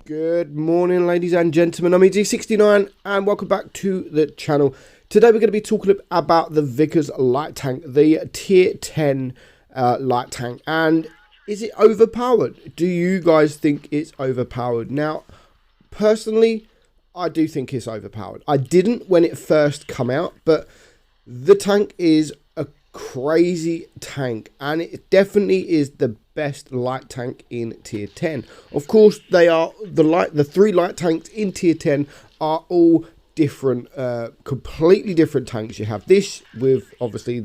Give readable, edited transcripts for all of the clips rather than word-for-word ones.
Good morning, ladies and gentlemen. I'm EG69 and welcome back to the channel. Today we're going to be talking about the Vickers light tank, the tier 10 light tank. And is it overpowered? Do you guys think it's overpowered? Now, personally, I do think it's overpowered. I didn't when it first come out, but the tank is a crazy tank and it definitely is the best light tank in tier 10. Of course, they are the three light tanks in tier 10 are all different, completely different tanks. You have this with obviously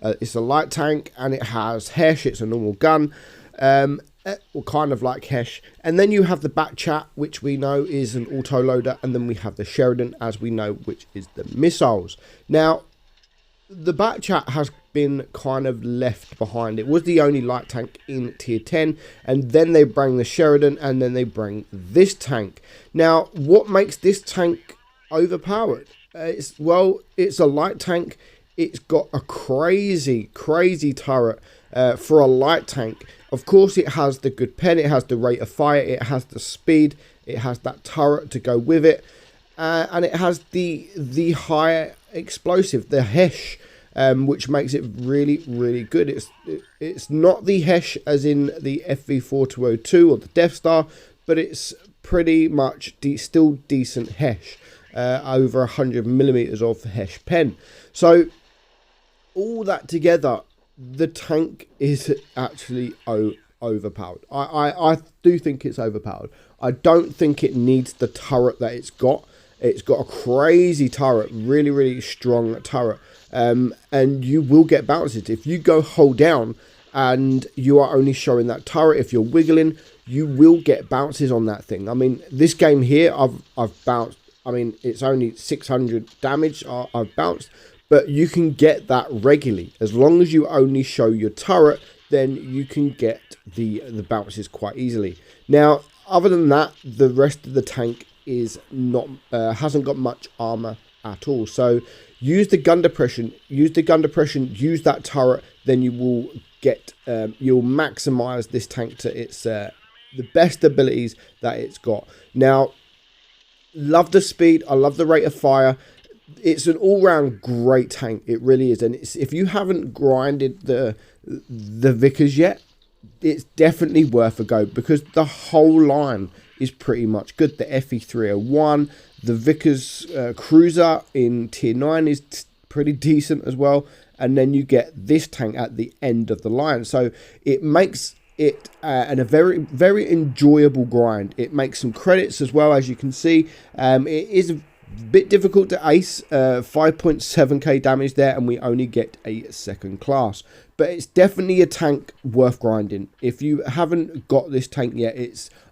it's a light tank and it has Hesh. It's a normal gun, or kind of like Hesh. And then you have the Batchat, which we know is an auto loader, and then we have the Sheridan, as we know, which is the missiles. Now, the Batchat has been kind of left behind. It was the only light tank in tier 10, and then they bring the Sheridan, and then they bring this tank. Now, what makes this tank overpowered? It's a light tank. It's got a crazy turret for a light tank. Of course, it has the good pen, it has the rate of fire, it has the speed, it has that turret to go with it, and it has the higher explosive, the Hesh, which makes it really good. It's not the Hesh as in the FV4202 or the Death Star, but it's pretty much still decent Hesh, over 100 millimeters of Hesh pen. So all that together, the tank is actually overpowered. I do think it's overpowered. I don't think it needs the turret that it's got. It's got a crazy turret, really strong turret, and you will get bounces if you go hold down and you are only showing that turret. If you're wiggling, you will get bounces on that thing. I mean, this game here, I've bounced. I mean, it's only 600 damage I've bounced, but you can get that regularly as long as you only show your turret. Then you can get the bounces quite easily. Now, other than that, the rest of the tank is not hasn't got much armor at all. So use the gun depression, use that turret, then you will get you'll maximize this tank to its the best abilities that it's got. Now, love the speed, I love the rate of fire. It's an all-round great tank, it really is. And if you haven't grinded the Vickers yet, it's definitely worth a go, because the whole line is pretty much good. The FE301, the Vickers Cruiser in tier 9 is pretty decent as well, and then you get this tank at the end of the line. So it makes it a very enjoyable grind. It makes some credits as well, as you can see. It is a bit difficult to ace, 5.7k damage there, and we only get a second class. But it's definitely a tank worth grinding. If you haven't got this tank yet,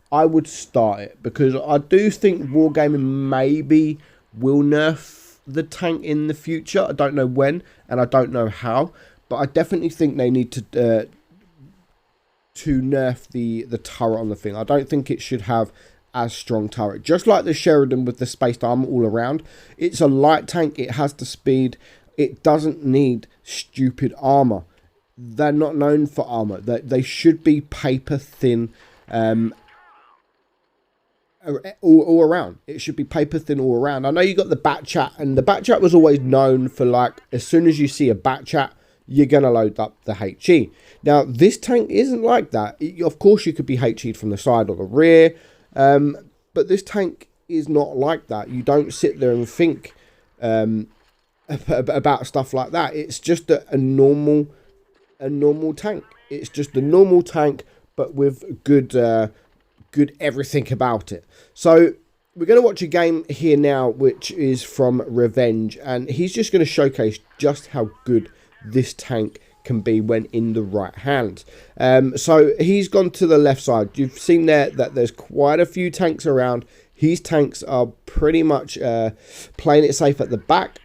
I would start it, because I do think Wargaming maybe will nerf the tank in the future. I don't know when, and I don't know how, but I definitely think they need to nerf the turret on the thing. I don't think it should have as strong turret. Just like the Sheridan with the spaced armor all around, it's a light tank. It has the speed. It doesn't need stupid armor. They're not known for armor. They should be paper thin. All around. It should be paper thin all around. I know you got the Batchat, and the Batchat was always known for, like, as soon as you see a Batchat, you're going to load up the HE. Now, this tank isn't like that. Of course, you could be HE'd from the side or the rear, but this tank is not like that. You don't sit there and think about stuff like that. It's just a normal tank. It's just a normal tank, but with good everything about it. So we're going to watch a game here now, which is from Revenge, and he's just going to showcase just how good this tank can be when in the right hands. So he's gone to the left side. You've seen there that there's quite a few tanks around. His tanks are pretty much playing it safe at the back,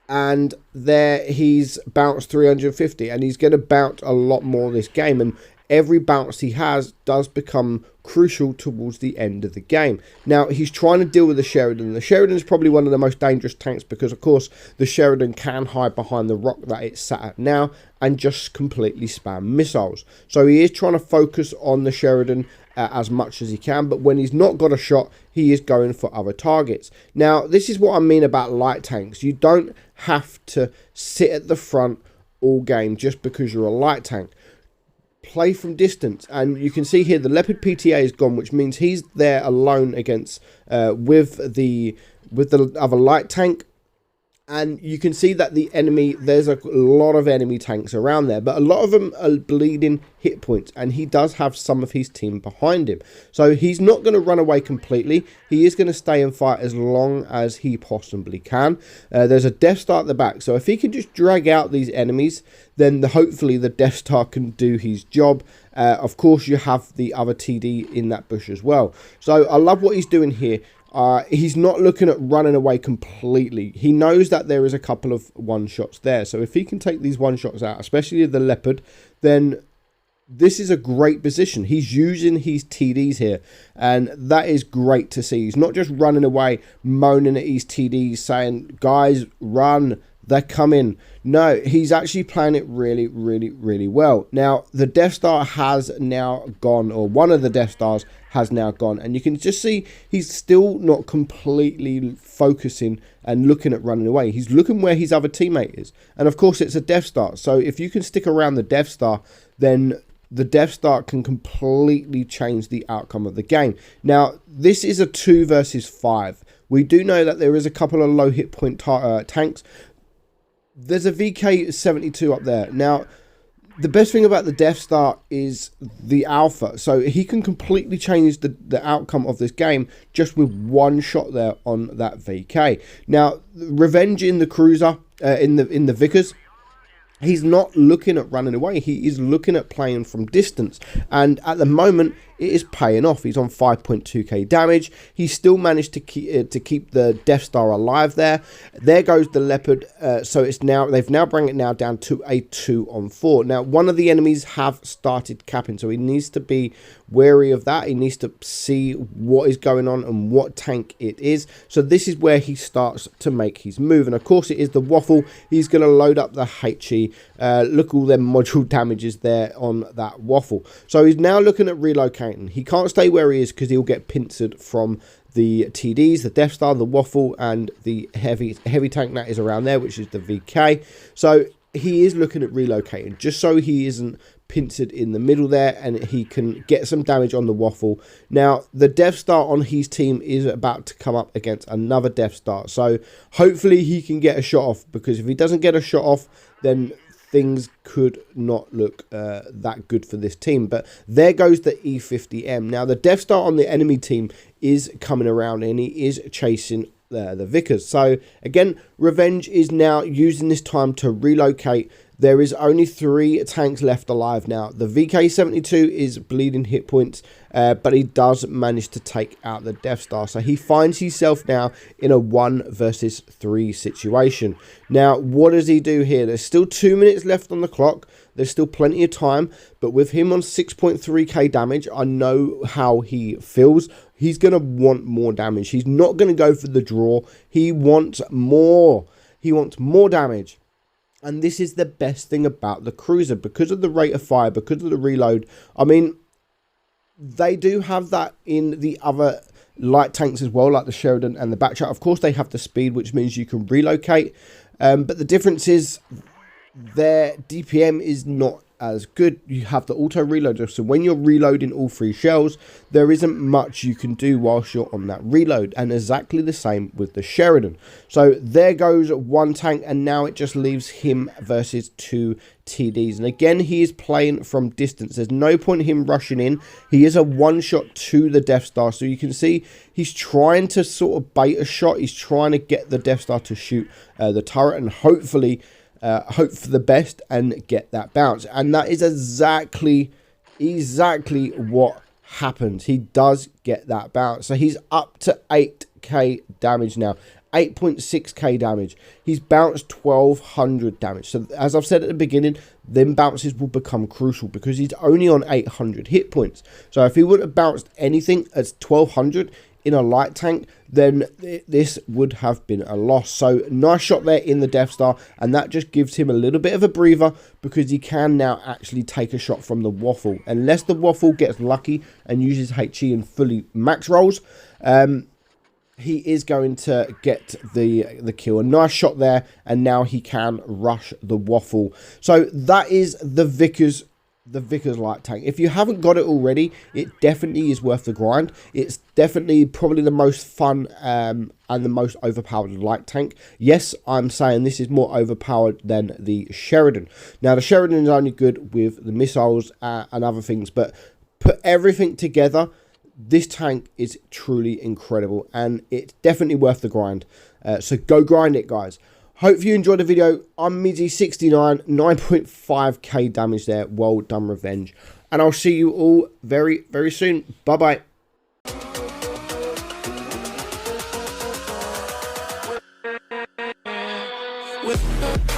and there he's bounced 350, and he's going to bounce a lot more this game, and every bounce he has does become crucial towards the end of the game. Now, he's trying to deal with the Sheridan. The Sheridan is probably one of the most dangerous tanks, because, of course, the Sheridan can hide behind the rock that it's sat at now and just completely spam missiles. So he is trying to focus on the Sheridan as much as he can, but when he's not got a shot, he is going for other targets. Now, this is what I mean about light tanks. You don't have to sit at the front all game just because you're a light tank. Play from distance, and you can see here the Leopard PTA is gone, which means he's there alone against with the other light tank. And you can see that the enemy, there's a lot of enemy tanks around there, but a lot of them are bleeding hit points, and he does have some of his team behind him. So he's not going to run away completely. He is going to stay and fight as long as he possibly can. There's a Death Star at the back, so if he can just drag out these enemies, then hopefully the Death Star can do his job. Of course, you have the other TD in that bush as well. So I love what he's doing here. He's not looking at running away completely. He knows that there is a couple of one-shots there. So if he can take these one-shots out, especially the Leopard, then this is a great position. He's using his TDs here, and that is great to see. He's not just running away, moaning at his TDs, saying, guys, run, they're coming. No, he's actually playing it really, really, really well. Now, the Death Star has now gone, or one of the Death Stars has now gone, and you can just see he's still not completely focusing and looking at running away. He's looking where his other teammate is, and of course it's a Death Star, so if you can stick around the Death Star, then the Death Star can completely change the outcome of the game. Now, this is a 2 versus 5. We do know that there is a couple of low hit point tanks. There's a VK-72 up there. Now, the best thing about the Death Star is the alpha. So he can completely change the outcome of this game just with one shot there on that VK. Now, Revenge in the cruiser, in the Vickers, he's not looking at running away. He is looking at playing from distance. And at the moment, it is paying off. He's on 5.2k damage. He still managed to keep the Death Star alive there. There goes the Leopard. So it's now, they've now brought it now down to a 2-on-4. Now, one of the enemies have started capping, so he needs to be wary of that. He needs to see what is going on and what tank it is. So this is where he starts to make his move. And of course, it is the Waffle. He's going to load up the HE. Look, all them module damages there on that Waffle. So he's now looking at relocating. He can't stay where he is because he'll get pincered from the TDs, the Death Star, the Waffle, and the heavy tank that is around there, which is the VK. So he is looking at relocating just so he isn't pincered in the middle there, and he can get some damage on the Waffle. Now, the Death Star on his team is about to come up against another Death Star, so hopefully he can get a shot off, because if he doesn't get a shot off, then things could not look that good for this team. But there goes the E50M. Now, the Death Star on the enemy team is coming around, and he is chasing the Vickers. So, again, Revenge is now using this time to relocate. There is only 3 tanks left alive now. The VK-72 is bleeding hit points, but he does manage to take out the Death Star. So he finds himself now in a 1 versus 3 situation. Now, what does he do here? There's still 2 minutes left on the clock. There's still plenty of time, but with him on 6.3k damage, I know how he feels. He's going to want more damage. He's not going to go for the draw. He wants more. He wants more damage. And this is the best thing about the cruiser, because of the rate of fire, because of the reload. I mean, they do have that in the other light tanks as well, like the Sheridan and the Backshot. Of course, they have the speed, which means you can relocate. But the difference is their DPM is not as good. You have the auto reloader, so when you're reloading all 3 shells, there isn't much you can do whilst you're on that reload, and exactly the same with the Sheridan. So there goes 1 tank, and now it just leaves him versus 2 TDs, and again he is playing from distance. There's no point in him rushing in. He is a 1-shot to the Death Star, so you can see he's trying to sort of bait a shot. He's trying to get the Death Star to shoot the turret, and hopefully hope for the best and get that bounce. And that is exactly what happens. He does get that bounce. So he's up to 8k damage now. 8.6k damage. He's bounced 1200 damage. So as I've said at the beginning, them bounces will become crucial because he's only on 800 hit points. So if he wouldn't have bounced anything at 1200 in a light tank, then this would have been a loss. So nice shot there in the Death Star, and that just gives him a little bit of a breather because he can now actually take a shot from the waffle. Unless the waffle gets lucky and uses HE and fully max rolls, he is going to get the kill. A nice shot there, and now he can rush the waffle. So that is the Vickers light tank. If you haven't got it already, it definitely is worth the grind. It's definitely probably the most fun and the most overpowered light tank. Yes, I'm saying this is more overpowered than the Sheridan. Now the Sheridan is only good with the missiles and other things, but put everything together, this tank is truly incredible, and it's definitely worth the grind. So go grind it, guys. Hope you enjoyed the video. I'm meadsy69, 9.5k damage there. Well done, Revenge. And I'll see you all very, very soon. Bye-bye. With